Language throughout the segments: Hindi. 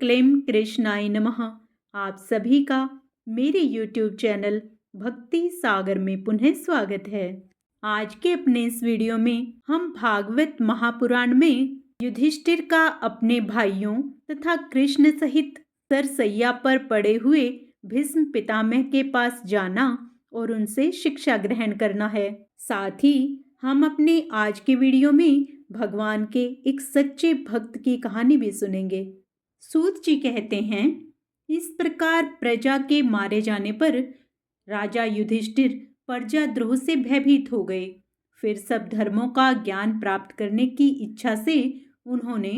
क्लीं कृष्णाय नमः। आप सभी का मेरे YouTube चैनल भक्ति सागर में पुनः स्वागत है। आज के अपने इस वीडियो में हम भागवत महापुराण में युधिष्ठिर का अपने भाइयों तथा कृष्ण सहित सरसैया पर पड़े हुए भीष्म पितामह के पास जाना और उनसे शिक्षा ग्रहण करना है। साथ ही हम अपने आज के वीडियो में भगवान के एक सच्चे भक्त की कहानी भी सुनेंगे। सूत जी कहते हैं, इस प्रकार प्रजा के मारे जाने पर राजा युधिष्ठिर प्रजाद्रोह से भयभीत हो गए। फिर सब धर्मों का ज्ञान प्राप्त करने की इच्छा से उन्होंने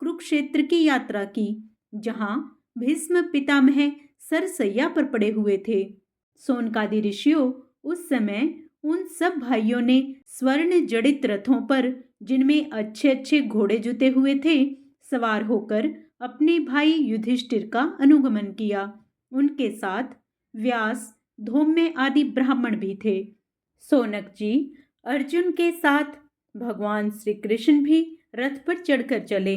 कुरुक्षेत्र की यात्रा की, जहां भीष्म पितामह सरसैया पर पड़े हुए थे। सोनकादि ऋषियों उस समय उन सब भाइयों ने स्वर्ण जड़ित रथों पर, जिनमें अच्छे अच्छे घोड़े जुते हुए थे, सवार होकर अपने भाई युधिष्ठिर का अनुगमन किया। उनके साथ व्यास, धौम्य आदि ब्राह्मण भी थे। सौनक जी अर्जुन के साथ भगवान श्री कृष्ण भी रथ पर चढ़कर चले।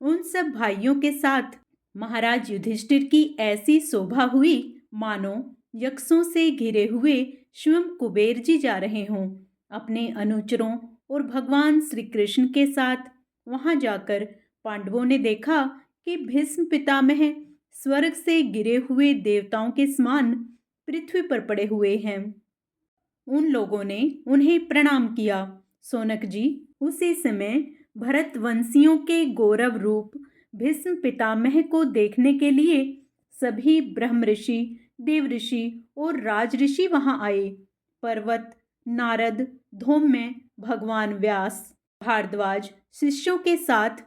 उन सब भाइयों के साथ महाराज युधिष्ठिर की ऐसी शोभा हुई मानो यक्षों से घिरे हुए स्वयं कुबेर जी जा रहे हों। अपने अनुचरों और भगवान श्री कृष्ण के साथ वहां जाकर पांडवों ने देखा कि भीष्म पितामह स्वर्ग से गिरे हुए देवताओं के समान पृथ्वी पर पड़े हुए हैं। उन लोगों ने उन्हें प्रणाम किया। सौनक जी उसी समय भरतवंशियों के गौरव रूप भीष्म पितामह को देखने के लिए सभी ब्रह्म ऋषि, देव ऋषि और राज ऋषि वहां आए। पर्वत, नारद, धौम्य, भगवान व्यास, भारद्वाज शिष्यों के साथ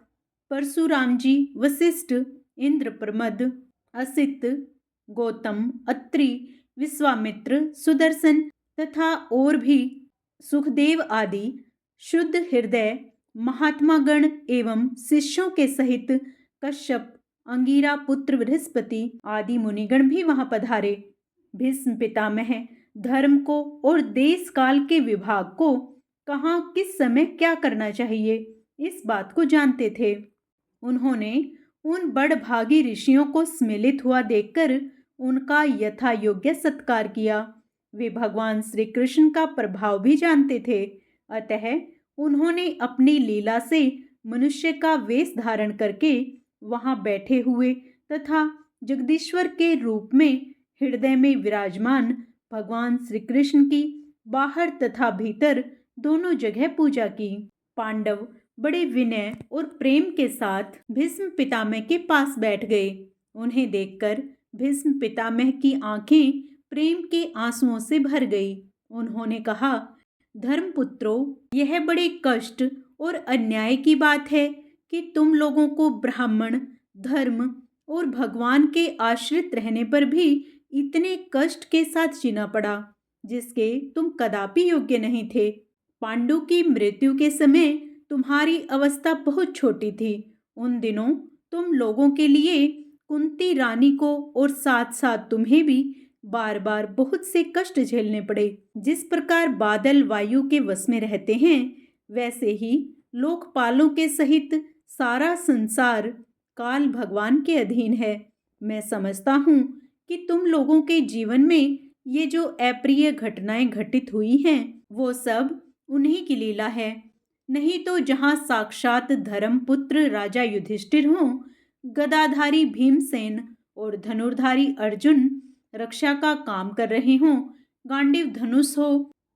परशुराम जी, वशिष्ठ, इंद्रप्रमद, असित, गौतम, अत्रि, विश्वामित्र, सुदर्शन तथा और भी सुखदेव आदि शुद्ध हृदय महात्मागण एवं शिष्यों के सहित कश्यप, अंगिरा पुत्र बृहस्पति आदि मुनिगण भी वहां पधारे। भीष्म पितामह धर्म को और देश काल के विभाग को, कहाँ किस समय क्या करना चाहिए, इस बात को जानते थे। उन्होंने उन बड़भागी ऋषियों को सम्मिलित हुआ देखकर उनका यथा योग्य सत्कार किया। वे भगवान श्री कृष्ण का प्रभाव भी जानते थे, अतः उन्होंने अपनी लीला से मनुष्य का वेश धारण करके वहां बैठे हुए तथा जगदीश्वर के रूप में हृदय में विराजमान भगवान श्री कृष्ण की बाहर तथा भीतर दोनों जगह पूजा की। पांडव बड़े विनय और प्रेम के साथ भीष्म पितामह के पास बैठ गए। उन्हें देखकर भीष्म पितामह की आंखें प्रेम के आंसुओं से भर गई। उन्होंने कहा, धर्मपुत्रों, यह बड़े कष्ट और अन्याय की बात है कि तुम लोगों को ब्राह्मण धर्म और भगवान के आश्रित रहने पर भी इतने कष्ट के साथ जीना पड़ा, जिसके तुम कदापि योग्य नहीं थे। पांडु की मृत्यु के समय तुम्हारी अवस्था बहुत छोटी थी। उन दिनों तुम लोगों के लिए कुंती रानी को और साथ साथ तुम्हें भी बार बार बहुत से कष्ट झेलने पड़े। जिस प्रकार बादल वायु के वश में रहते हैं, वैसे ही लोकपालों के सहित सारा संसार काल भगवान के अधीन है। मैं समझता हूँ कि तुम लोगों के जीवन में ये जो अप्रिय घटनाएं घटित हुई हैं, वो सब उन्हीं की लीला है। नहीं तो जहाँ साक्षात धर्मपुत्र राजा युधिष्ठिर हों, गदाधारी भीमसेन और धनुर्धारी अर्जुन रक्षा का काम कर रहे हों, गांडीव धनुष हो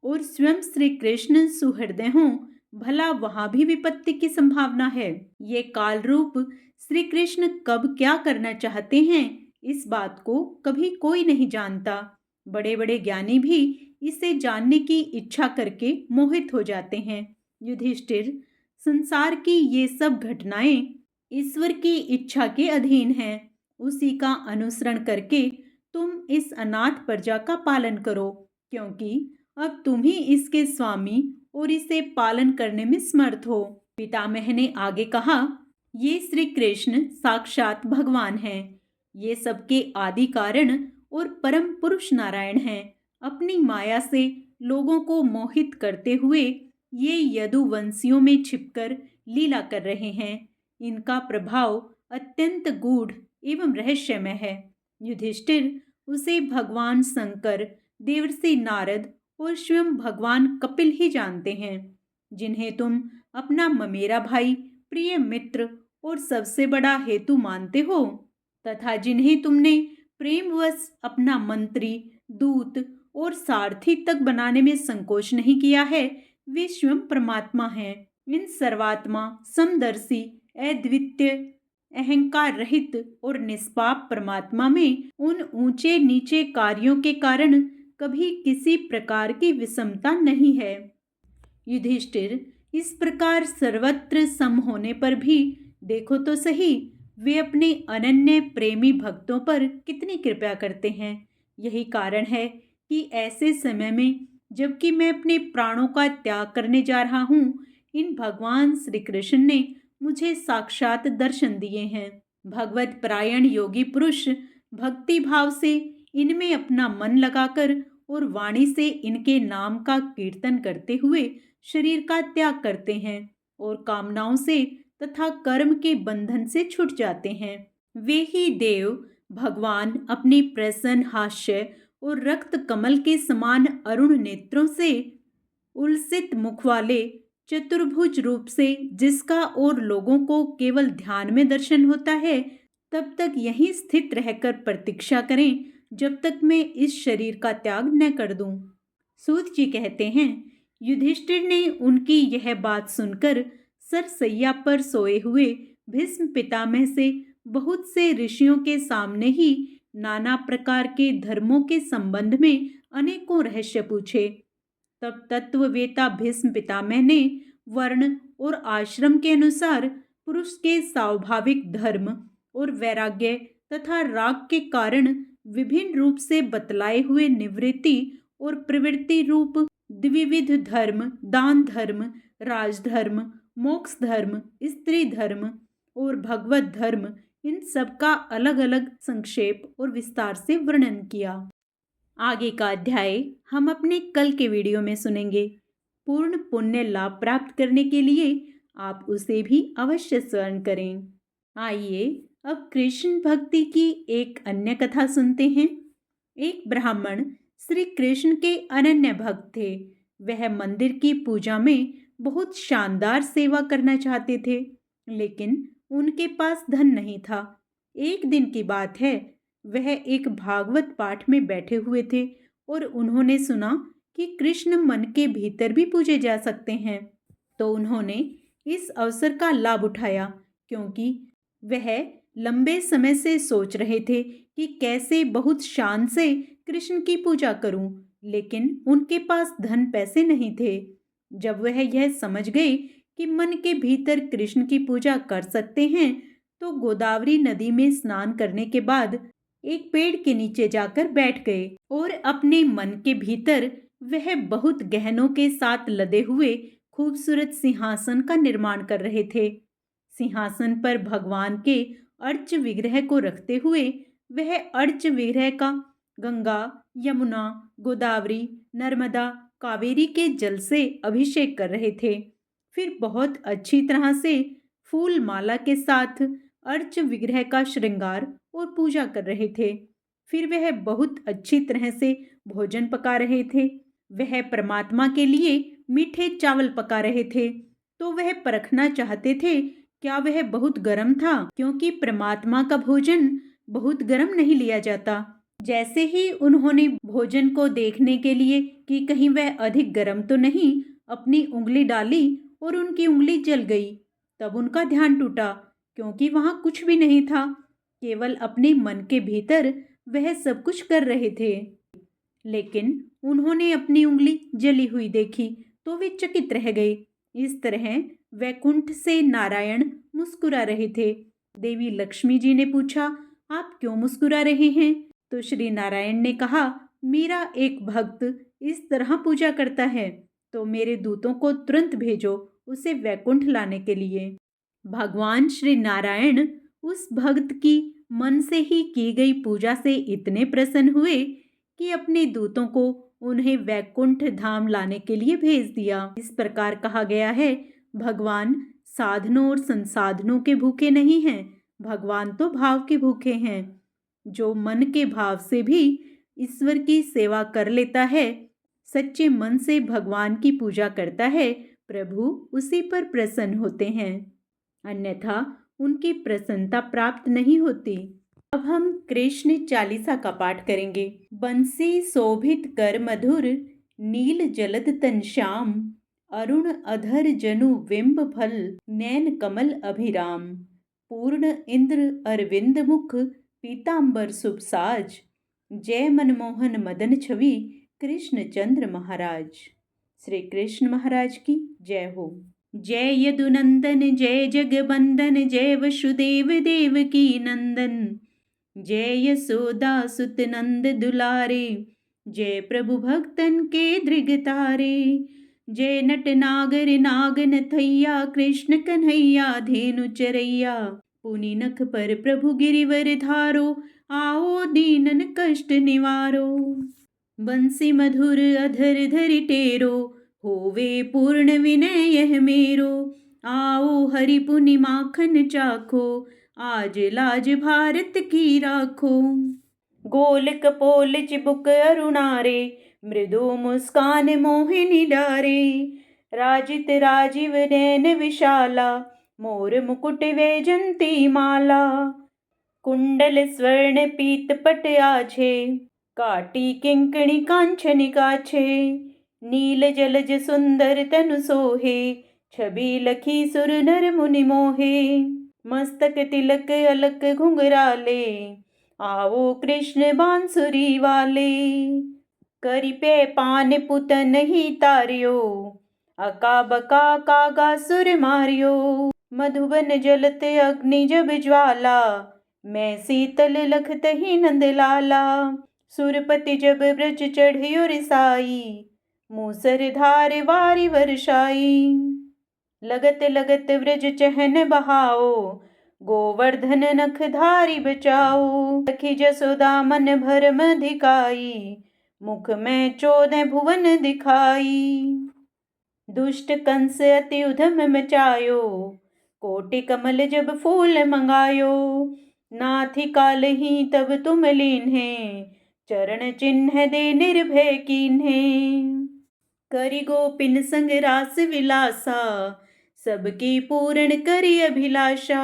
और स्वयं श्री कृष्ण सुहृदय हों, भला वहां भी विपत्ति की संभावना है। ये काल रूप श्री कृष्ण कब क्या करना चाहते हैं, इस बात को कभी कोई नहीं जानता। बड़े बड़े ज्ञानी भी इसे जानने की इच्छा करके मोहित हो जाते हैं। युधिष्ठिर, संसार की ये सब घटनाएं ईश्वर की इच्छा के अधीन हैं। उसी का अनुसरण करके तुम इस अनाथ प्रजा का पालन करो, क्योंकि अब तुम ही इसके स्वामी और इसे पालन करने में समर्थ हो। पितामह ने आगे कहा, ये श्री कृष्ण साक्षात भगवान हैं। ये सबके आदि कारण और परम पुरुष नारायण हैं। अपनी माया से लोगों को मोहित करते हुए ये यदुवंशियों में छिपकर लीला कर रहे हैं। इनका प्रभाव अत्यंत गूढ़ एवं रहस्यमय है। युधिष्ठिर उसे भगवान शंकर, देवर्षि नारद और स्वयं भगवान कपिल ही जानते हैं, जिन्हें तुम अपना ममेरा भाई, प्रिय मित्र और सबसे बड़ा हेतु मानते हो, तथा जिन्हें तुमने प्रेमवश अपना मंत्री, दूत और सारथी तक बनाने में संकोच नहीं किया है, वे स्वयं परमात्मा हैं। इन सर्वात्मा, समदर्शी, अद्वितीय, अहंकार रहित और निष्पाप परमात्मा में उन ऊंचे नीचे कार्यों के कारण कभी किसी प्रकार की विषमता नहीं है। युधिष्ठिर, इस प्रकार सर्वत्र सम होने पर भी देखो तो सही, वे अपने अनन्य प्रेमी भक्तों पर कितनी कृपा करते हैं। यही कारण है कि ऐसे समय में, जबकि मैं अपने प्राणों का त्याग करने जा रहा हूँ, इन भगवान श्री कृष्ण ने मुझे साक्षात दर्शन दिए हैं। भगवत परायण योगी पुरुष भक्ति भाव से इनमें अपना मन लगाकर और वाणी से इनके नाम का कीर्तन करते हुए शरीर का त्याग करते हैं और कामनाओं से तथा कर्म के बंधन से छूट जाते हैं। वे ही देव भगवान अपनी प्रसन्न हास्य और रक्त कमल के समान अरुण नेत्रों से, उलसित मुख वाले, चतुर्भुज रूप से जिसका और लोगों को केवल ध्यान में दर्शन होता है, तब तक यहीं स्थित रहकर प्रतीक्षा करें जब तक मैं इस शरीर का त्याग न कर दूं। सूत जी कहते हैं, युधिष्ठिर ने उनकी यह बात सुनकर सरसैया पर सोए हुए भीष्म पितामह से बहुत से ऋषियों के सामने ही नाना प्रकार के धर्मों के संबंध में अनेकों रहस्य पूछे। तब तत्ववेता भीष्म पितामह ने वर्ण और आश्रम के अनुसार पुरुष के स्वाभाविक धर्म और वैराग्य तथा राग के कारण विभिन्न रूप से बतलाए हुए निवृत्ति और प्रवृत्ति रूप द्विविध धर्म, दान धर्म, राजधर्म, मोक्ष धर्म, स्त्री धर्म और भगवत धर्म, इन सब का अलग अलग संक्षेप और विस्तार से वर्णन किया। आगे का अध्याय हम अपने कल के वीडियो में सुनेंगे। पूर्ण पुण्य लाभ प्राप्त करने के लिए आप उसे भी अवश्य श्रवण करें। आइए अब कृष्ण भक्ति की एक अन्य कथा सुनते हैं। एक ब्राह्मण श्री कृष्ण के अनन्य भक्त थे। वह मंदिर की पूजा में बहुत शानदार सेवा करना चाहते थे, लेकिन उनके पास धन नहीं था। एक दिन की बात है, वह एक भागवत पाठ में बैठे हुए थे और उन्होंने सुना कि कृष्ण मन के भीतर भी पूजे जा सकते हैं। तो उन्होंने इस अवसर का लाभ उठाया, क्योंकि वह लंबे समय से सोच रहे थे कि कैसे बहुत शान से कृष्ण की पूजा करूं, लेकिन उनके पास धन पैसे नहीं थे। जब वह यह समझ गए कि मन के भीतर कृष्ण की पूजा कर सकते हैं, तो गोदावरी नदी में स्नान करने के बाद एक पेड़ के नीचे जाकर बैठ गए और अपने मन के भीतर वह बहुत गहनों के साथ लदे हुए खूबसूरत सिंहासन का निर्माण कर रहे थे। सिंहासन पर भगवान के अर्च विग्रह को रखते हुए वह अर्च विग्रह का गंगा, यमुना, गोदावरी, नर्मदा, कावेरी के जल से अभिषेक कर रहे थे। फिर बहुत अच्छी तरह से फूल माला के साथ अर्च विग्रह का श्रृंगार और पूजा कर रहे थे। फिर वह बहुत अच्छी तरह से भोजन पका रहे थे। वह परमात्मा के लिए मीठे चावल पका रहे थे। तो वह परखना चाहते थे क्या वह बहुत गर्म था, क्योंकि परमात्मा का भोजन बहुत गर्म नहीं लिया जाता। जैसे ही उन्होंने भोजन को देखने के लिए कि कहीं वह अधिक गर्म तो नहीं, अपनी उंगली डाली और उनकी उंगली जल गई। तब उनका ध्यान टूटा, क्योंकि वहां कुछ भी नहीं था, केवल अपने मन के भीतर वह सब कुछ कर रहे थे। लेकिन उन्होंने अपनी उंगली जली हुई देखी तो वे चकित रह गए। इस तरह वैकुंठ से नारायण मुस्कुरा रहे थे। देवी लक्ष्मी जी ने पूछा, आप क्यों मुस्कुरा रहे हैं? तो श्री नारायण ने कहा, मेरा एक भक्त इस तरह पूजा करता है, तो मेरे दूतों को तुरंत भेजो उसे वैकुंठ लाने के लिए। भगवान श्री नारायण उस भक्त की मन से ही की गई पूजा से इतने प्रसन्न हुए कि अपने दूतों को उन्हें वैकुंठ धाम लाने के लिए भेज दिया। इस प्रकार कहा गया है, भगवान साधनों और संसाधनों के भूखे नहीं हैं, भगवान तो भाव के भूखे हैं। जो मन के भाव से भी ईश्वर की सेवा कर लेता है, सच्चे मन से भगवान की पूजा करता है, प्रभु उसी पर प्रसन्न होते हैं, अन्यथा उनकी प्रसन्नता प्राप्त नहीं होती। अब हम कृष्ण चालीसा का पाठ करेंगे। बंसी शोभित कर मधुर, नील जलद तन श्याम, अरुण अधर जनु बिंब फल, नैन कमल अभिराम, पूर्ण इंद्र अरविंद मुख, पीतांबर शुभ साज, जय मनमोहन मदन छवि, कृष्ण चंद्र महाराज। श्री कृष्ण महाराज की जय हो। जय यदुनंदन जय जगबंदन, जय वसुदेव देव की नंदन, जय यशोदा सुत नंद दुलारे, जय प्रभु भक्तन के दृगतारे, जय नट नागर नागन थैया, कृष्ण कन्हैया धेनु चरैया, पुनि नख पर प्रभु गिरिवर धारो, आओ दीनन कष्ट निवारो, बंसी मधुर अधर धरि टेरो, होवे पूर्ण विनय यह मेरो, आओ हरि पुनि माखन चाखो, आज लाज भारत की राखो, गोल कपोल चिबुक अरुणारे, मृदु मुस्कान मोहिनी डारे, राजित राजीव नैन विशाला, मोर मुकुट वैजंती माला, कुंडल स्वर्ण पीत पट आछे, काटी किंकणी कांचन काछे, नील जलज सुंदर तनु सोहे, छवि लखी सुर नर मुनि मोहे, मस्तक तिलक अलक घुंघराले, आओ कृष्ण बांसुरी वाले, करिपे पान पुत नहीं तारियो, अका बका कागा सुर मारियो, मधुबन जलत अग्नि जब ज्वाला, मैं शीतल लखत ही नंद लाला, सुरपति जब ब्रज चढ़ियो रिसाई, मूसर धार वारी वर्षाई, लगत लगत ब्रज चहन बहाओ, गोवर्धन नख धारी बचाओ, सखी जसोदा मन भरम धिकाई, मुख में 14 भुवन दिखाई, दुष्ट कंस अति उधम मचायो, कोटि कमल जब फूल मंगायो, नाथी काल ही तब तुम लीन्हे, चरण चिन्ह दे निर्भय कीन्हे, करि गोपिन संग रास विलासा, सबकी पूर्ण करि अभिलाषा,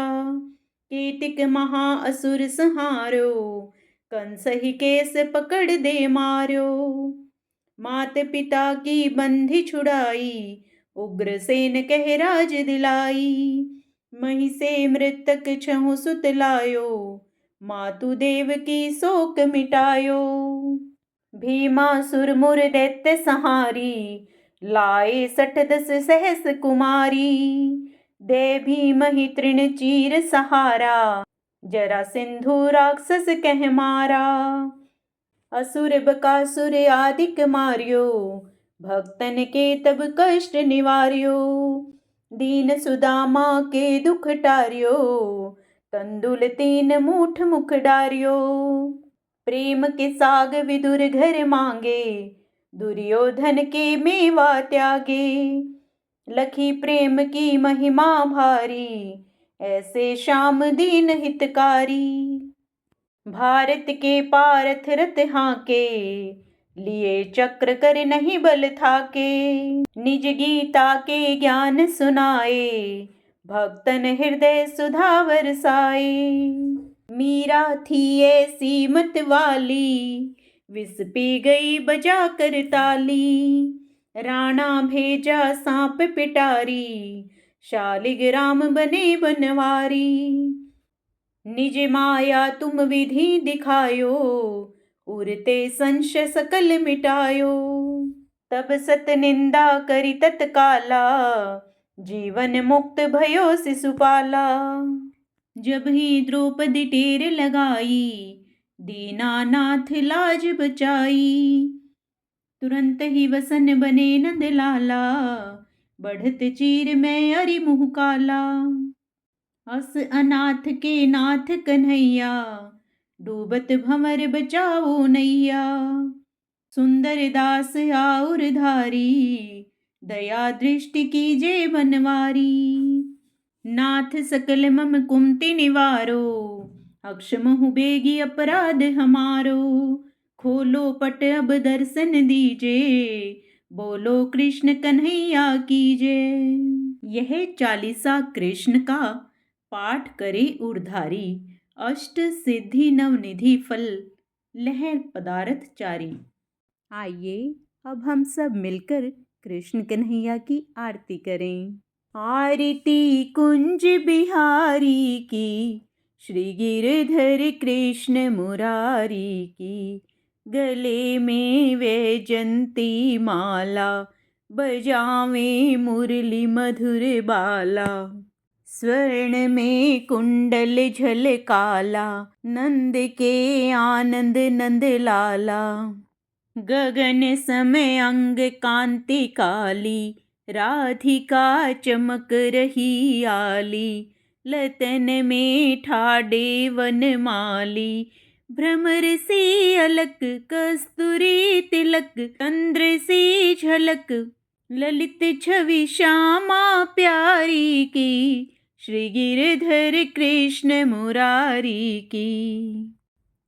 कीतिक महा असुर संहारो, कंस ही केस पकड़ दे मार्यो, मात पिता की बंधी छुड़ाई, उग्रसेन कह राज दिलाई, मही से मृतक छहु सुत लायो, मातु देव की शोक मिटायो, भीमासुर मुर दैत्य संहारी, लाए 60 सहस कुमारी, दे भीमहि तृण चीर सहारा, जरा सिंधु राक्षस कह मारा, असुर बकासुर आदिक मार्यो, भक्तन के तब कष्ट निवार्यो, दीन सुदामा के दुख टार्यो, तंदुल 3 मूठ मुख डार्यो, प्रेम के साग विदुर घर मांगे, दुर्योधन के मेवा त्यागे, लखी प्रेम की महिमा भारी, ऐसे श्याम दीन हितकारी, भारत के पारथ रथ हाके, लिए चक्र कर नहीं बल थाके, निज गीता के ज्ञान सुनाए, भक्तन हृदय सुधा बरसाए, मीरा थी ऐसी मत वाली, विष पी गई बजा कर ताली, राणा भेजा सांप पिटारी, शालिग्राम बने बनवारी, निज माया तुम विधि दिखायो, उरते संशय सकल मिटायो, तब सत निंदा करी तत्काला, जीवन मुक्त भयो शिशुपाला, जब ही द्रौपदी टेर लगाई, दीनानाथ लाज बचाई, तुरंत ही वसन बने नंद लाला, बढ़त चीर में अरि मुँह काला, अस अनाथ के नाथ कन्हैया, डूबत भंवर बचाओ नैया, सुंदर दास आउर धारी, दया दृष्टि कीजे बनवारी, नाथ सकल मम कुमति निवारो, अक्षम बेगी अपराध हमारो। खोलो पट अब दर्शन दीजे, बोलो कृष्ण कन्हैया कीजे। यह चालीसा कृष्ण का पाठ करे उर्धारी, अष्ट सिद्धि नवनिधि फल लहर पदारथ चारी। आइए अब हम सब मिलकर कृष्ण कन्हैया की आरती करें। आरती कुंज बिहारी की, श्री गिरधर कृष्ण मुरारी की। गले में वैजंती माला, बजावे मुरली मधुर बाला। स्वर्ण में कुंडल झलकाला, नंद के आनंद नंद लाला। गगन समय अंग कांति काली, राधिका चमक रही आली। लतन में ठाडे वनमाली, भ्रमर सी अलक कस्तूरी तिलक। चंद्र सी झलक ललित छवि श्यामा प्यारी की, श्री गिरधर कृष्ण मुरारी की।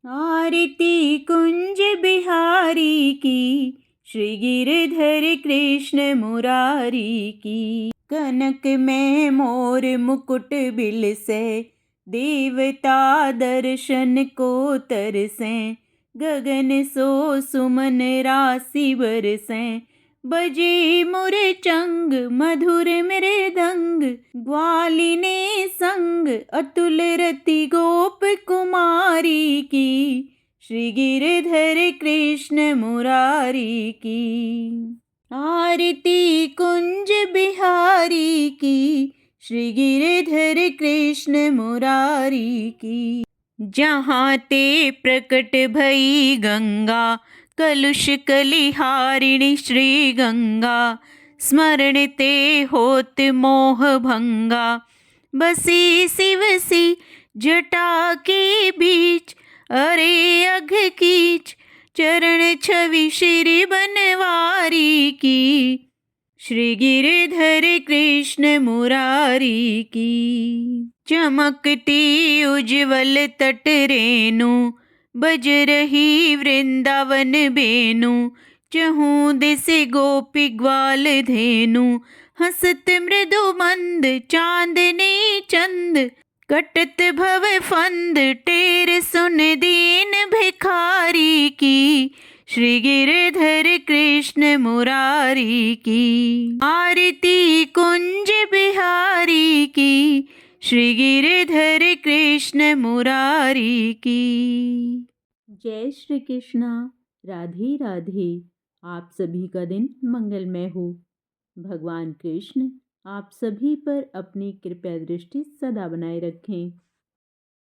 आरती कुंज बिहारी की, श्री गिरधर कृष्ण मुरारी की। कनक में मोर मुकुट बिलसे, देवता दर्शन को तरसे। गगन सो सुमन राशि बरसे, बजे मुरचंग मधुर मृदंग। ग्वालिनी संग अतुल रति गोप कुमारी की, श्री गिरधर कृष्ण मुरारी की। आरती कुंज बिहारी की, श्री गिरधर कृष्ण मुरारी की। जहाँ ते प्रकट भई गंगा, कलुष कलिहारिणी श्री गंगा। स्मरण ते होत मोह भंगा, बसी शिव सी जटा के बीच। अरे अघ कीच चरण छवि श्री बनवारी की, श्री गिरधर कृष्ण मुरारी की। चमकती उज्ज्वल तट रेणु, बज रही वृंदावन बेनु। चहूँ दिस गोपी ग्वाल धेनु, हंसत मृदु मंद चांदनी चंद। कटत भव फंद टेर सुन दीन भिखारी की, श्री गिरधर कृष्ण मुरारी की। आरती कुंज बिहारी की, श्री गिरधर कृष्ण मुरारी की। जय श्री कृष्णा। राधे राधे। आप सभी का दिन मंगलमय हो। भगवान कृष्ण आप सभी पर अपनी कृपा दृष्टि सदा बनाए रखें।